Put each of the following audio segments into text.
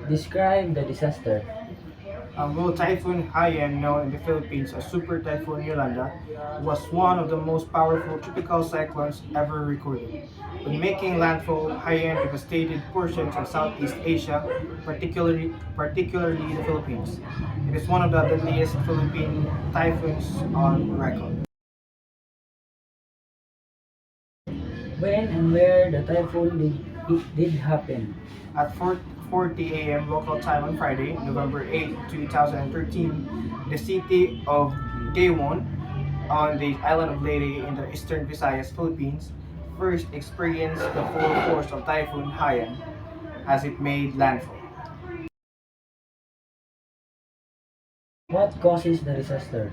Describe the disaster. Typhoon Haiyan, known in the Philippines as Super Typhoon Yolanda, was one of the most powerful tropical cyclones ever recorded. When making landfall, Haiyan devastated portions of Southeast Asia, particularly the Philippines. It is one of the deadliest Philippine typhoons on record. When and where the typhoon did happen. At 4:40 a.m. local time on Friday, November 8, 2013, the city of Gaywan on the island of Leyte in the eastern Visayas, Philippines, first experienced the full force of Typhoon Haiyan as it made landfall. What causes the disaster?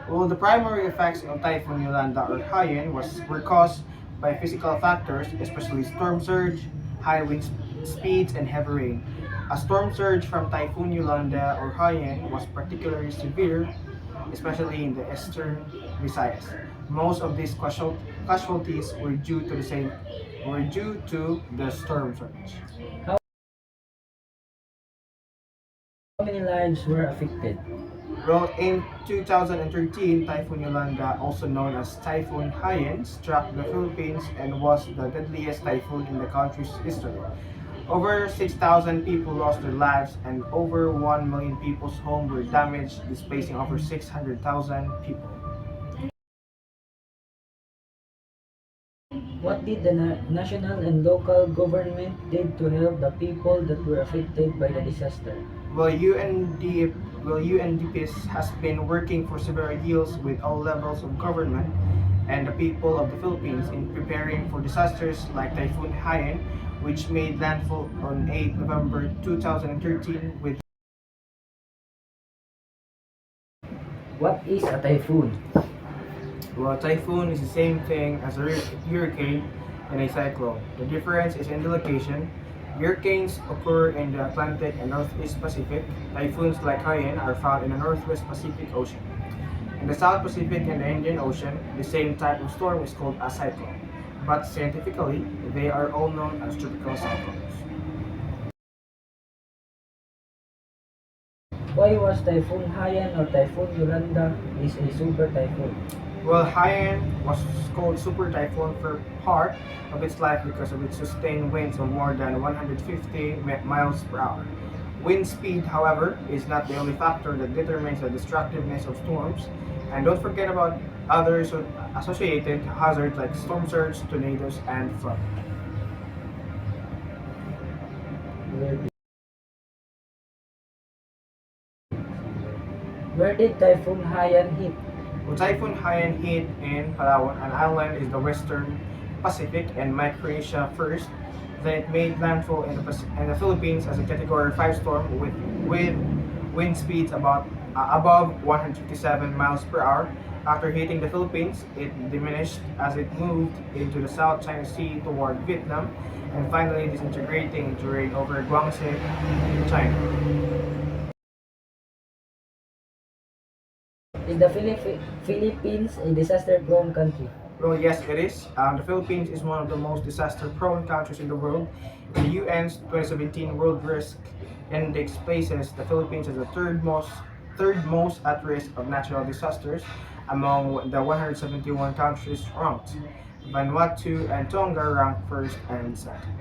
Well, the primary effects of Typhoon Yolanda or Haiyan were caused by physical factors, especially storm surge, high wind speeds, and heavy rain. A storm surge from Typhoon Yolanda or Haiyan was particularly severe, especially in the eastern Visayas. Most of these casualties were due to the storm surge. How many lives were affected? Well, in 2013, Typhoon Yolanda, also known as Typhoon Haiyan, struck the Philippines and was the deadliest typhoon in the country's history. Over 6,000 people lost their lives and over 1 million people's homes were damaged, displacing over 600,000 people. What did the national and local government did to help the people that were affected by the disaster? Well, UNDP has been working for several years with all levels of government and the people of the Philippines in preparing for disasters like Typhoon Haiyan, which made landfall on 8 November 2013 with. What is a typhoon? Well, a typhoon is the same thing as a hurricane and a cyclone. The difference is in the location. Hurricanes occur in the Atlantic and Northeast Pacific. Typhoons like Haiyan are found in the Northwest Pacific Ocean. In the South Pacific and the Indian Ocean, the same type of storm is called a cyclone. But scientifically, they are all known as tropical cyclones. Why was Typhoon Haiyan or Typhoon Yolanda is a super typhoon? Well, Haiyan was called super typhoon for part of its life because of its sustained winds of more than 150 miles per hour. Wind speed, however, is not the only factor that determines the destructiveness of storms. And don't forget about other associated hazards like storm surge, tornadoes, and flood. Where did, where did Typhoon Haiyan hit? Well, Typhoon Haiyan hit in Palawan, an island in the western Pacific, and Micronesia first. Then it made landfall in the Philippines as a Category 5 storm with wind speeds above 157 miles per hour. After hitting the Philippines, it diminished as it moved into the South China Sea toward Vietnam and finally disintegrating into rain over Guangxi, China. Is the Philippines a disaster-prone country? Well, yes, it is. The Philippines is one of the most disaster-prone countries in the world. The UN's 2017 World Risk Index places the Philippines as the third most at risk of natural disasters among the 171 countries ranked. Vanuatu and Tonga rank first and second.